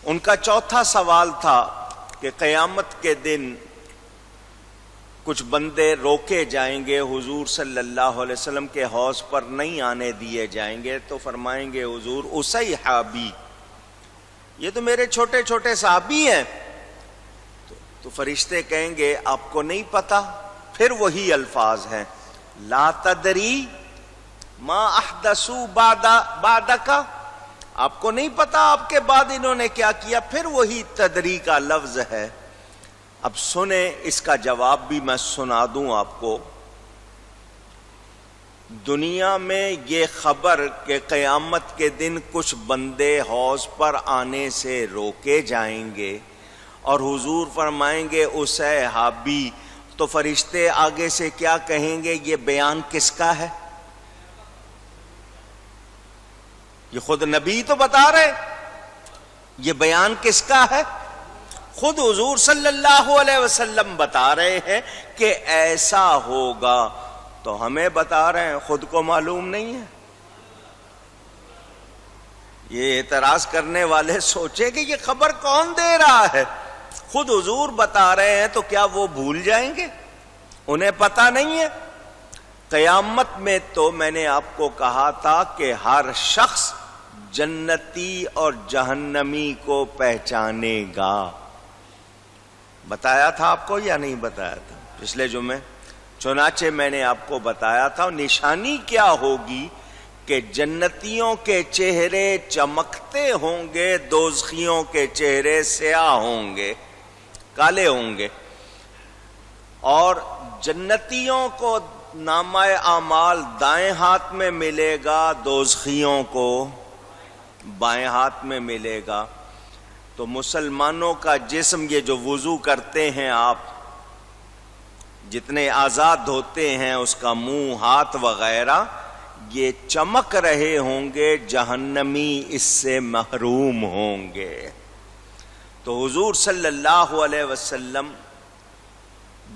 ان کا چوتھا سوال تھا کہ قیامت کے دن کچھ بندے روکے جائیں گے، حضور صلی اللہ علیہ وسلم کے حوض پر نہیں آنے دیے جائیں گے، تو فرمائیں گے حضور اصحابی، یہ تو میرے چھوٹے چھوٹے صحابی ہیں۔ تو فرشتے کہیں گے آپ کو نہیں پتا؟ پھر وہی الفاظ ہیں، لا تدری ما احدثوا بعدک، آپ کو نہیں پتا آپ کے بعد انہوں نے کیا کیا۔ پھر وہی تدری کا لفظ ہے۔ اب سنیں، اس کا جواب بھی میں سنا دوں آپ کو۔ دنیا میں یہ خبر کہ قیامت کے دن کچھ بندے حوض پر آنے سے روکے جائیں گے اور حضور فرمائیں گے اصحابی، تو فرشتے آگے سے کیا کہیں گے؟ یہ بیان کس کا ہے؟ یہ خود نبی تو بتا رہے، یہ بیان کس کا ہے؟ خود حضور صلی اللہ علیہ وسلم بتا رہے ہیں کہ ایسا ہوگا، تو ہمیں بتا رہے ہیں، خود کو معلوم نہیں ہے۔ یہ اعتراض کرنے والے سوچیں کہ یہ خبر کون دے رہا ہے؟ خود حضور بتا رہے ہیں، تو کیا وہ بھول جائیں گے؟ انہیں پتہ نہیں ہے؟ قیامت میں تو میں نے آپ کو کہا تھا کہ ہر شخص جنتی اور جہنمی کو پہچانے گا۔ بتایا تھا آپ کو یا نہیں بتایا تھا پچھلے جمعے؟ چنانچہ میں نے آپ کو بتایا تھا نشانی کیا ہوگی کہ جنتیوں کے چہرے چمکتے ہوں گے، دوزخیوں کے چہرے سیاہ ہوں گے، کالے ہوں گے۔ اور جنتیوں کو نامہ اعمال دائیں ہاتھ میں ملے گا، دوزخیوں کو بائیں ہاتھ میں ملے گا۔ تو مسلمانوں کا جسم، یہ جو وضو کرتے ہیں آپ، جتنے آزاد ہوتے ہیں، اس کا منہ، ہاتھ وغیرہ، یہ چمک رہے ہوں گے، جہنمی اس سے محروم ہوں گے۔ تو حضور صلی اللہ علیہ وسلم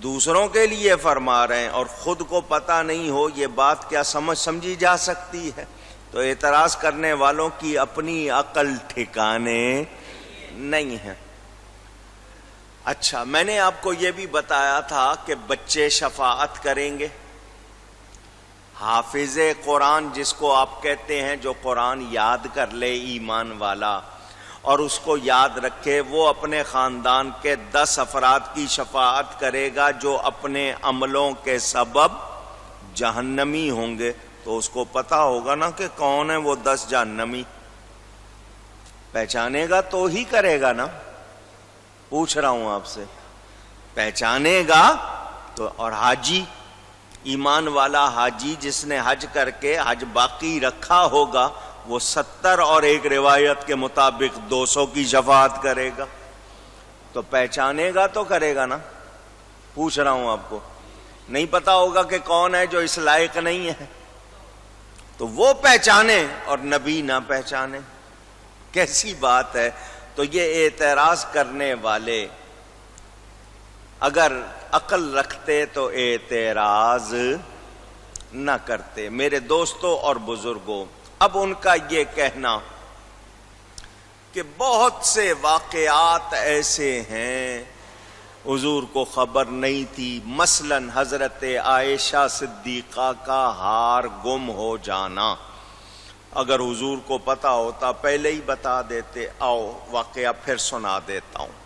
دوسروں کے لیے فرما رہے ہیں اور خود کو پتہ نہیں ہو، یہ بات کیا سمجھی جا سکتی ہے؟ تو اعتراض کرنے والوں کی اپنی عقل ٹھکانے نہیں ہے۔ اچھا، میں نے آپ کو یہ بھی بتایا تھا کہ بچے شفاعت کریں گے۔ حافظ قرآن جس کو آپ کہتے ہیں، جو قرآن یاد کر لے ایمان والا اور اس کو یاد رکھے، وہ اپنے خاندان کے 10 افراد کی شفاعت کرے گا جو اپنے عملوں کے سبب جہنمی ہوں گے۔ تو اس کو پتا ہوگا نا کہ کون ہے وہ 10 جہنمی، پہچانے گا تو ہی کرے گا نا۔ پوچھ رہا ہوں آپ سے، پہچانے گا تو۔ اور حاجی، ایمان والا حاجی جس نے حج کر کے حج باقی رکھا ہوگا، وہ 70 اور ایک روایت کے مطابق 200 کی شفاعت کرے گا۔ تو پہچانے گا تو کرے گا نا۔ پوچھ رہا ہوں آپ کو، نہیں پتا ہوگا کہ کون ہے جو اس لائق نہیں ہے، تو وہ پہچانے اور نبی نہ پہچانے، کیسی بات ہے؟ تو یہ اعتراض کرنے والے اگر عقل رکھتے تو اعتراض نہ کرتے۔ میرے دوستوں اور بزرگوں، اب ان کا یہ کہنا کہ بہت سے واقعات ایسے ہیں حضور کو خبر نہیں تھی، مثلا حضرت عائشہ صدیقہ کا ہار گم ہو جانا، اگر حضور کو پتا ہوتا پہلے ہی بتا دیتے۔ آؤ واقعہ پھر سنا دیتا ہوں۔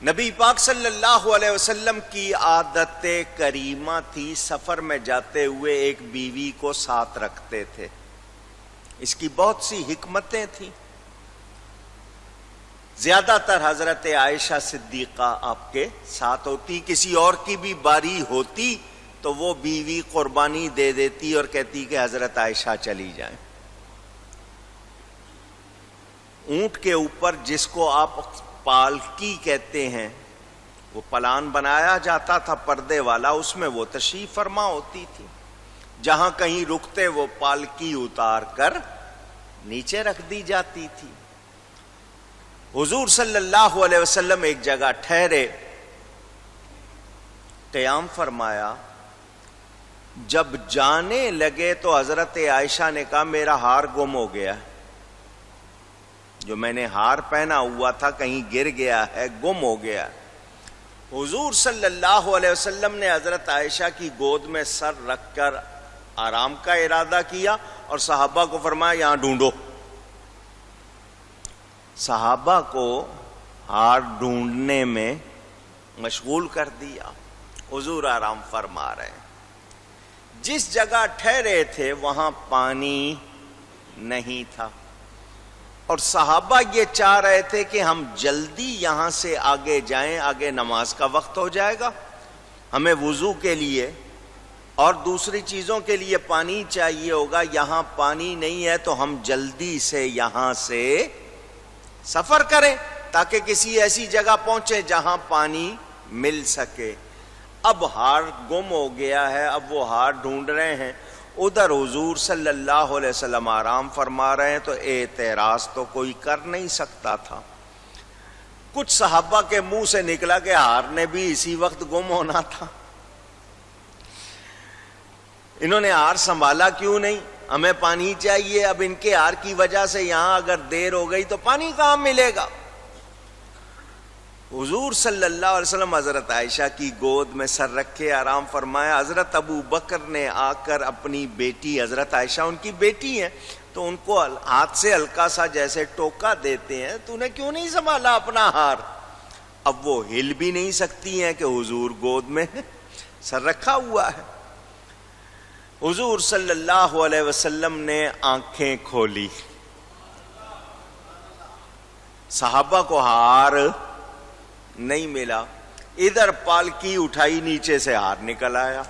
نبی پاک صلی اللہ علیہ وسلم کی عادت کریمہ تھی، سفر میں جاتے ہوئے ایک بیوی کو ساتھ رکھتے تھے۔ اس کی بہت سی حکمتیں تھیں۔ زیادہ تر حضرت عائشہ صدیقہ آپ کے ساتھ ہوتی، کسی اور کی بھی باری ہوتی تو وہ بیوی قربانی دے دیتی اور کہتی کہ حضرت عائشہ چلی جائیں۔ اونٹ کے اوپر جس کو آپ پالکی کہتے ہیں، وہ پلان بنایا جاتا تھا پردے والا، اس میں وہ تشریف فرما ہوتی تھی۔ جہاں کہیں رکتے وہ پالکی اتار کر نیچے رکھ دی جاتی تھی۔ حضور صلی اللہ علیہ وسلم ایک جگہ ٹھہرے، قیام فرمایا۔ جب جانے لگے تو حضرت عائشہ نے کہا میرا ہار گم ہو گیا۔ جو میں نے ہار پہنا ہوا تھا کہیں گر گیا ہے، گم ہو گیا۔ حضور صلی اللہ علیہ وسلم نے حضرت عائشہ کی گود میں سر رکھ کر آرام کا ارادہ کیا اور صحابہ کو فرمایا یہاں ڈھونڈو۔ صحابہ کو ہار ڈھونڈنے میں مشغول کر دیا۔ حضور آرام فرما رہے ہیں۔ جس جگہ ٹھہرے تھے وہاں پانی نہیں تھا، اور صحابہ یہ چاہ رہے تھے کہ ہم جلدی یہاں سے آگے جائیں، آگے نماز کا وقت ہو جائے گا، ہمیں وضو کے لیے اور دوسری چیزوں کے لیے پانی چاہیے ہوگا، یہاں پانی نہیں ہے تو ہم جلدی سے یہاں سے سفر کریں تاکہ کسی ایسی جگہ پہنچے جہاں پانی مل سکے۔ اب ہار گم ہو گیا ہے، اب وہ ہار ڈھونڈ رہے ہیں، ادھر حضور صلی اللہ علیہ وسلم آرام فرما رہے ہیں، تو اعتراض تو کوئی کر نہیں سکتا تھا۔ کچھ صحابہ کے منہ سے نکلا کہ ہار نے بھی اسی وقت گم ہونا تھا، انہوں نے ہار سنبھالا کیوں نہیں، ہمیں پانی چاہیے، اب ان کے ہار کی وجہ سے یہاں اگر دیر ہو گئی تو پانی کہاں ملے گا۔ حضور صلی اللہ علیہ وسلم حضرت عائشہ کی گود میں سر رکھے آرام فرمایا۔ حضرت ابو بکر نے آ کر اپنی بیٹی، حضرت عائشہ ان کی بیٹی ہیں، تو ان کو ہاتھ سے ہلکا سا جیسے ٹوکا دیتے ہیں، تو نے کیوں نہیں سنبھالا اپنا ہار۔ اب وہ ہل بھی نہیں سکتی ہیں کہ حضور گود میں سر رکھا ہوا ہے۔ حضور صلی اللہ علیہ وسلم نے آنکھیں کھولی، صحابہ کو ہار نہیں ملا، ادھر پالکی اٹھائی، نیچے سے ہار نکل آیا۔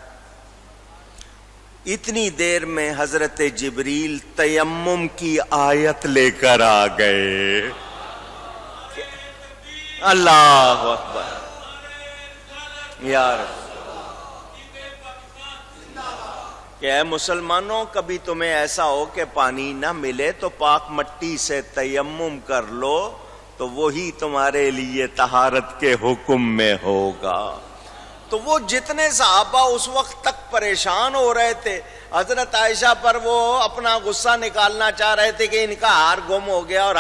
اتنی دیر میں حضرت جبریل تیمم کی آیت لے کر آ گئے۔ اللہ اکبر یار، کہ اے مسلمانوں، کبھی تمہیں ایسا ہو کہ پانی نہ ملے تو پاک مٹی سے تیمم کر لو، تو وہی تمہارے لیے طہارت کے حکم میں ہوگا۔ تو وہ جتنے صحابہ اس وقت تک پریشان ہو رہے تھے، حضرت عائشہ پر وہ اپنا غصہ نکالنا چاہ رہے تھے کہ ان کا ہار گم ہو گیا، اور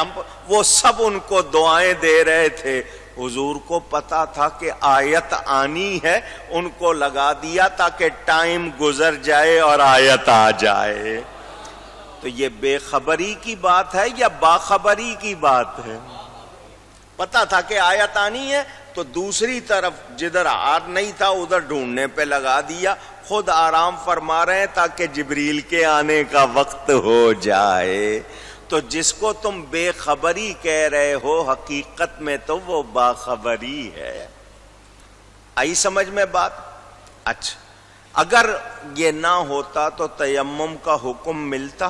وہ سب ان کو دعائیں دے رہے تھے۔ حضور کو پتا تھا کہ آیت آنی ہے، ان کو لگا دیا تاکہ ٹائم گزر جائے اور آیت آ جائے۔ تو یہ بے خبری کی بات ہے یا باخبری کی بات ہے؟ پتا تھا کہ آیت آنی ہے، تو دوسری طرف جدھر ہار نہیں تھا ادھر ڈھونڈنے پہ لگا دیا، خود آرام فرما رہے ہیں تاکہ جبریل کے آنے کا وقت ہو جائے۔ تو جس کو تم بے خبری کہہ رہے ہو، حقیقت میں تو وہ باخبری ہے۔ آئی سمجھ میں بات؟ اچھا، اگر یہ نہ ہوتا تو تیمم کا حکم ملتا؟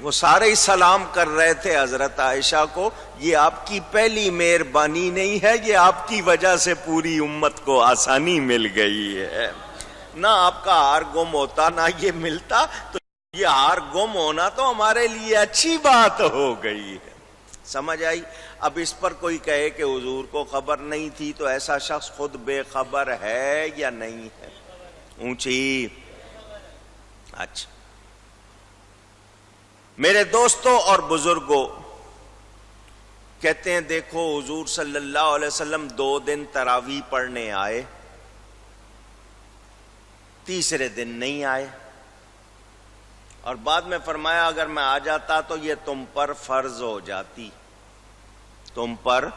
وہ سارے ہی سلام کر رہے تھے حضرت عائشہ کو، یہ آپ کی پہلی مہربانی نہیں ہے، یہ آپ کی وجہ سے پوری امت کو آسانی مل گئی ہے۔ نہ آپ کا ہار گم ہوتا نہ یہ ملتا، تو یہ ہار گم ہونا تو ہمارے لیے اچھی بات ہو گئی ہے۔ سمجھ آئی؟ اب اس پر کوئی کہے کہ حضور کو خبر نہیں تھی، تو ایسا شخص خود بے خبر ہے یا نہیں ہے؟ اونچی۔ اچھا میرے دوستوں اور بزرگوں، کہتے ہیں دیکھو حضور صلی اللہ علیہ وسلم 2 دن تراویح پڑھنے آئے، تیسرے دن نہیں آئے، اور بعد میں فرمایا اگر میں آ جاتا تو یہ تم پر فرض ہو جاتی، تم پر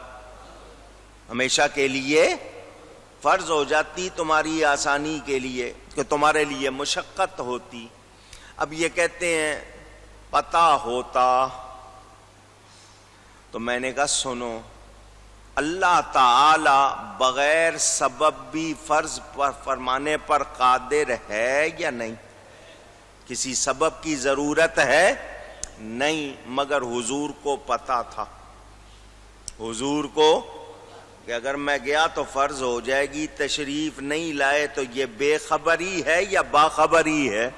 ہمیشہ کے لیے فرض ہو جاتی، تمہاری آسانی کے لیے، کہ تمہارے لیے مشقت ہوتی۔ اب یہ کہتے ہیں پتا ہوتا تو میں نے کہا سنو، اللہ تعالی بغیر سبب بھی فرض پر فرمانے پر قادر ہے یا نہیں؟ کسی سبب کی ضرورت ہے نہیں، مگر حضور کو پتا تھا، حضور کو کہ اگر میں گیا تو فرض ہو جائے گی، تشریف نہیں لائے تو یہ بے خبری ہے یا باخبری ہے؟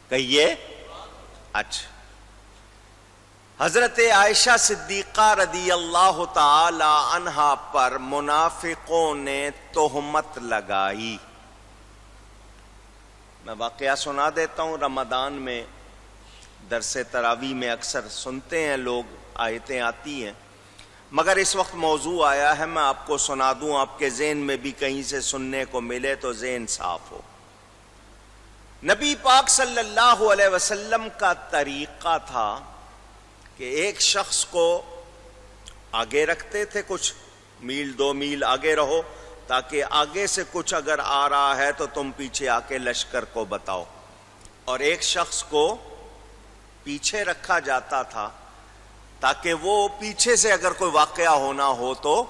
کہیے۔ اچھا، حضرت عائشہ صدیقہ رضی اللہ تعالی عنہا پر منافقوں نے تہمت لگائی۔ میں واقعہ سنا دیتا ہوں۔ رمضان میں درس تراویح میں اکثر سنتے ہیں لوگ، آیتیں آتی ہیں، مگر اس وقت موضوع آیا ہے، میں آپ کو سنا دوں، آپ کے ذہن میں بھی کہیں سے سننے کو ملے تو ذہن صاف ہو۔ نبی پاک صلی اللہ علیہ وسلم کا طریقہ تھا کہ ایک شخص کو آگے رکھتے تھے، کچھ میل 2 میل آگے رہو، تاکہ آگے سے کچھ اگر آ رہا ہے تو تم پیچھے آ کے لشکر کو بتاؤ، اور ایک شخص کو پیچھے رکھا جاتا تھا تاکہ وہ پیچھے سے اگر کوئی واقعہ ہونا ہو تو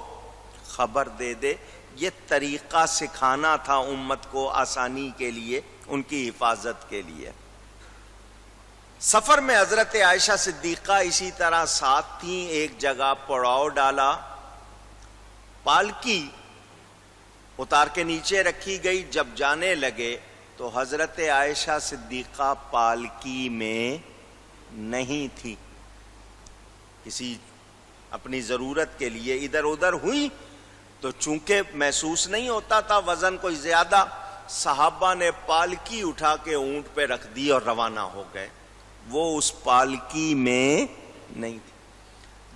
خبر دے دے۔ یہ طریقہ سکھانا تھا امت کو آسانی کے لیے، ان کی حفاظت کے لیے۔ سفر میں حضرت عائشہ صدیقہ اسی طرح ساتھ تھیں، ایک جگہ پڑاؤ ڈالا، پالکی اتار کے نیچے رکھی گئی، جب جانے لگے تو حضرت عائشہ صدیقہ پالکی میں نہیں تھی، کسی اپنی ضرورت کے لیے ادھر ادھر ہوئی، تو چونکہ محسوس نہیں ہوتا تھا وزن کوئی زیادہ، صحابہ نے پالکی اٹھا کے اونٹ پہ رکھ دی اور روانہ ہو گئے، وہ اس پالکی میں نہیں تھی۔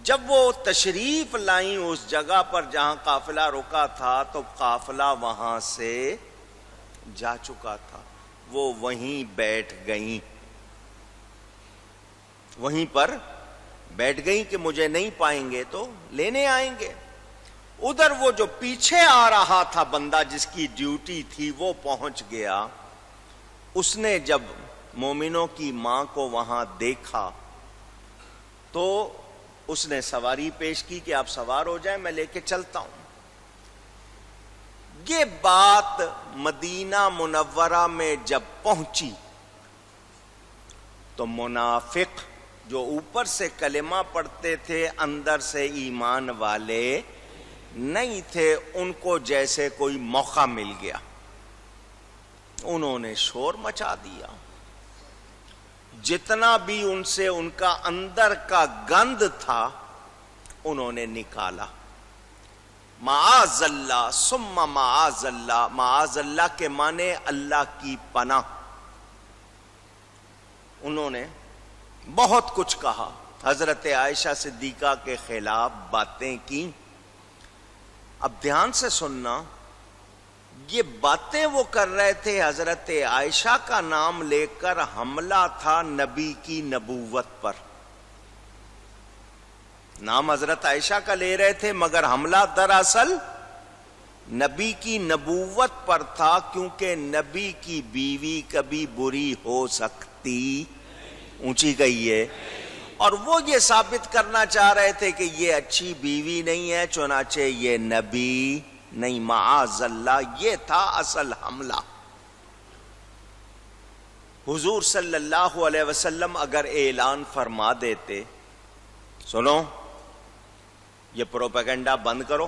جب وہ تشریف لائیں اس جگہ پر جہاں قافلہ رکا تھا تو قافلہ وہاں سے جا چکا تھا، وہ وہیں بیٹھ گئیں، وہیں پر بیٹھ گئیں کہ مجھے نہیں پائیں گے تو لینے آئیں گے۔ ادھر وہ جو پیچھے آ رہا تھا بندہ جس کی ڈیوٹی تھی وہ پہنچ گیا، اس نے جب مومنوں کی ماں کو وہاں دیکھا تو اس نے سواری پیش کی کہ آپ سوار ہو جائیں، میں لے کے چلتا ہوں۔ یہ بات مدینہ منورہ میں جب پہنچی تو منافق جو اوپر سے کلمہ پڑھتے تھے اندر سے ایمان والے نہیں تھے، ان کو جیسے کوئی موقع مل گیا، انہوں نے شور مچا دیا، جتنا بھی ان سے ان کا اندر کا گند تھا انہوں نے نکالا۔ معاذ اللہ ثم معاذ اللہ، معاذ اللہ کے معنی اللہ کی پناہ۔ انہوں نے بہت کچھ کہا، حضرت عائشہ صدیقہ کے خلاف باتیں کی۔ اب دھیان سے سننا، یہ باتیں وہ کر رہے تھے، حضرت عائشہ کا نام لے کر حملہ تھا نبی کی نبوت پر۔ نام حضرت عائشہ کا لے رہے تھے مگر حملہ دراصل نبی کی نبوت پر تھا، کیونکہ نبی کی بیوی کبھی بری ہو سکتی، اونچی گئی ہے، اور وہ یہ ثابت کرنا چاہ رہے تھے کہ یہ اچھی بیوی نہیں ہے، چنانچہ یہ نبی نہیں، معاذ اللہ۔ یہ تھا اصل حملہ۔ حضور صلی اللہ علیہ وسلم اگر اعلان فرما دیتے، سنو یہ پروپیگنڈا بند کرو،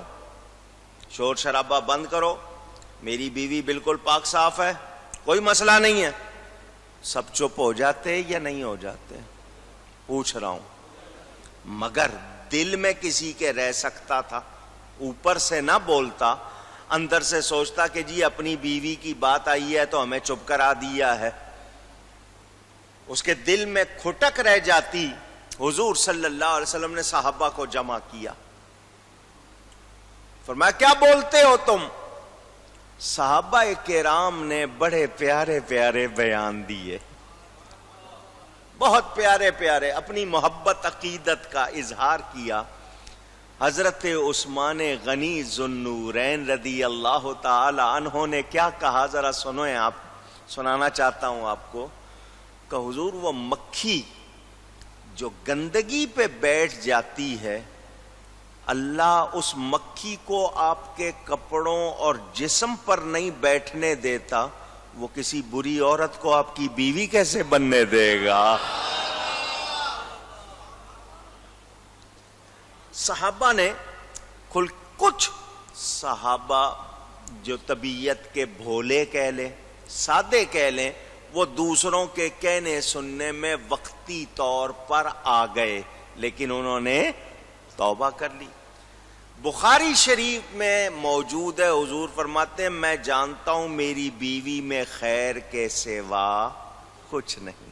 شور شرابہ بند کرو، میری بیوی بالکل پاک صاف ہے، کوئی مسئلہ نہیں ہے، سب چپ ہو جاتے یا نہیں ہو جاتے؟ پوچھ رہا ہوں۔ مگر دل میں کسی کے رہ سکتا تھا، اوپر سے نہ بولتا، اندر سے سوچتا کہ جی اپنی بیوی کی بات آئی ہے تو ہمیں چپ کرا دیا ہے، اس کے دل میں کھٹک رہ جاتی۔ حضور صلی اللہ علیہ وسلم نے صحابہ کو جمع کیا، فرمایا کیا بولتے ہو تم؟ صحابہ کرام نے بڑے پیارے پیارے بیان دیے، بہت پیارے پیارے، اپنی محبت عقیدت کا اظہار کیا۔ حضرت عثمان غنی ذوالنورین رضی اللہ تعالی عنہ نے کیا کہا، ذرا سنویں، آپ سنانا چاہتا ہوں آپ کو، کہ حضور وہ مکھی جو گندگی پہ بیٹھ جاتی ہے، اللہ اس مکھی کو آپ کے کپڑوں اور جسم پر نہیں بیٹھنے دیتا، وہ کسی بری عورت کو آپ کی بیوی کیسے بننے دے گا؟ صحابہ نے کچھ صحابہ جو طبیعت کے بھولے کہہ لیں، سادے کہہ لیں، وہ دوسروں کے کہنے سننے میں وقتی طور پر آ گئے، لیکن انہوں نے توبہ کر لی۔ بخاری شریف میں موجود ہے، حضور فرماتے ہیں میں جانتا ہوں میری بیوی میں خیر کے سوا کچھ نہیں،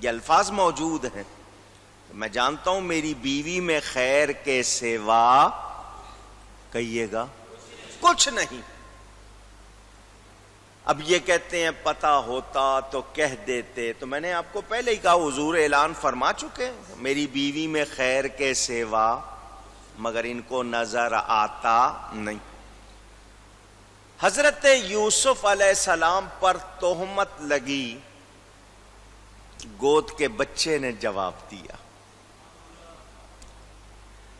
یہ الفاظ موجود ہیں. میں جانتا ہوں میری بیوی میں خیر کے سوا کہیے گا کچھ نہیں. اب یہ کہتے ہیں پتہ ہوتا تو کہہ دیتے. تو میں نے آپ کو پہلے ہی کہا حضور اعلان فرما چکے میری بیوی میں خیر کے سوا، مگر ان کو نظر آتا نہیں. حضرت یوسف علیہ السلام پر تہمت لگی، گود کے بچے نے جواب دیا.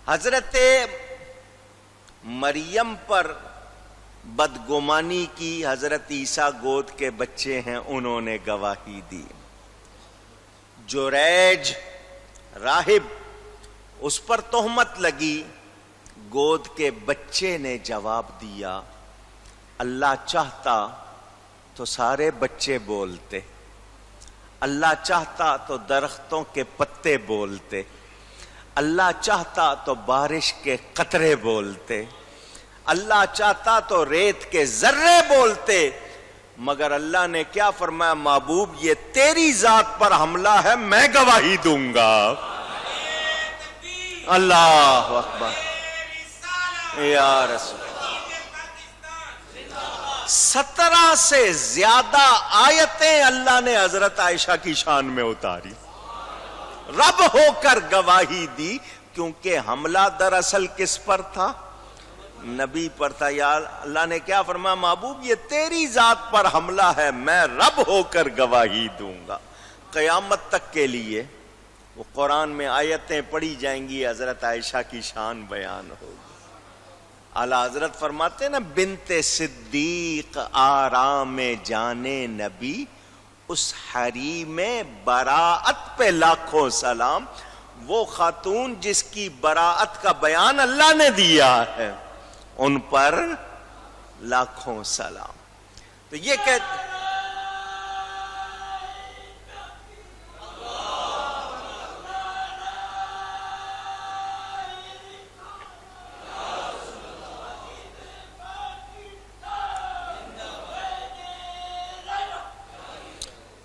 حضرت مریم پر بدگمانی کی، حضرت عیسیٰ گود کے بچے ہیں انہوں نے گواہی دی. جریج راہب اس پر تہمت لگی، گود کے بچے نے جواب دیا. اللہ چاہتا تو سارے بچے بولتے، اللہ چاہتا تو درختوں کے پتے بولتے، اللہ چاہتا تو بارش کے قطرے بولتے، اللہ چاہتا تو ریت کے ذرے بولتے. مگر اللہ نے کیا فرمایا؟ محبوب یہ تیری ذات پر حملہ ہے، میں گواہی دوں گا. اللہ اکبر یا رسول. 17 سے زیادہ آیتیں اللہ نے حضرت عائشہ کی شان میں اتاری، رب ہو کر گواہی دی. کیونکہ حملہ دراصل کس پر تھا؟ نبی پر تھا. یا اللہ نے کیا فرمایا؟ محبوب یہ تیری ذات پر حملہ ہے، میں رب ہو کر گواہی دوں گا. قیامت تک کے لیے وہ قرآن میں آیتیں پڑھی جائیں گی، حضرت عائشہ کی شان بیان ہوگی. اعلیٰ حضرت فرماتے ہیں نا، بنت صدیق آرام جانے نبی، اس حریم براعت پہ لاکھوں سلام. وہ خاتون جس کی براعت کا بیان اللہ نے دیا ہے، ان پر لاکھوں سلام. تو یہ کہتے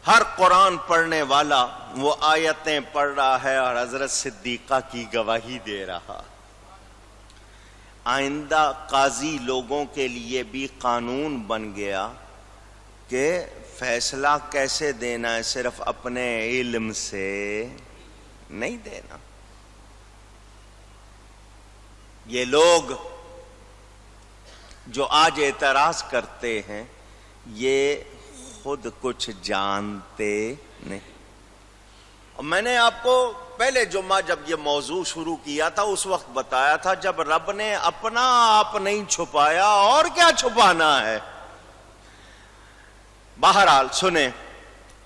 ہر قرآن پڑھنے والا وہ آیتیں پڑھ رہا ہے اور حضرت صدیقہ کی گواہی دے رہا. آئندہ قاضی لوگوں کے لیے بھی قانون بن گیا کہ فیصلہ کیسے دینا ہے، صرف اپنے علم سے نہیں دینا. یہ لوگ جو آج اعتراض کرتے ہیں یہ خود کچھ جانتے نہیں. اور میں نے آپ کو پہلے جمعہ جب یہ موضوع شروع کیا تھا اس وقت بتایا تھا، جب رب نے اپنا آپ نہیں چھپایا اور کیا چھپانا ہے. بہرحال سنیں،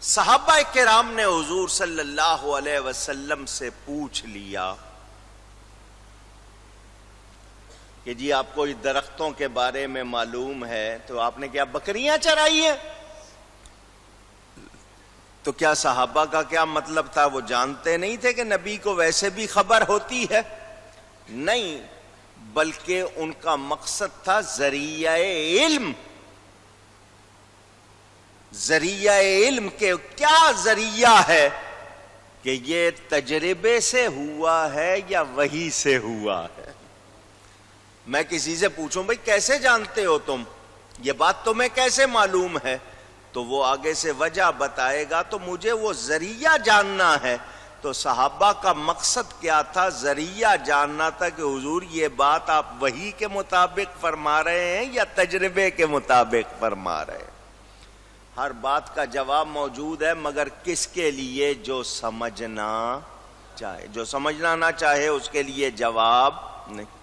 صحابہ کرام نے حضور صلی اللہ علیہ وسلم سے پوچھ لیا کہ جی آپ کو درختوں کے بارے میں معلوم ہے، تو آپ نے کیا بکریاں چرائی ہیں؟ تو کیا صحابہ کا کیا مطلب تھا؟ وہ جانتے نہیں تھے کہ نبی کو ویسے بھی خبر ہوتی ہے؟ نہیں، بلکہ ان کا مقصد تھا ذریعہ علم. ذریعہ علم کے کیا ذریعہ ہے کہ یہ تجربے سے ہوا ہے یا وحی سے ہوا ہے. میں کسی سے پوچھوں بھئی کیسے جانتے ہو تم، یہ بات تمہیں کیسے معلوم ہے؟ تو وہ آگے سے وجہ بتائے گا، تو مجھے وہ ذریعہ جاننا ہے. تو صحابہ کا مقصد کیا تھا؟ ذریعہ جاننا تھا کہ حضور یہ بات آپ وحی کے مطابق فرما رہے ہیں یا تجربے کے مطابق فرما رہے ہیں. ہر بات کا جواب موجود ہے، مگر کس کے لیے؟ جو سمجھنا چاہے. جو سمجھنا نہ چاہے اس کے لیے جواب نہیں.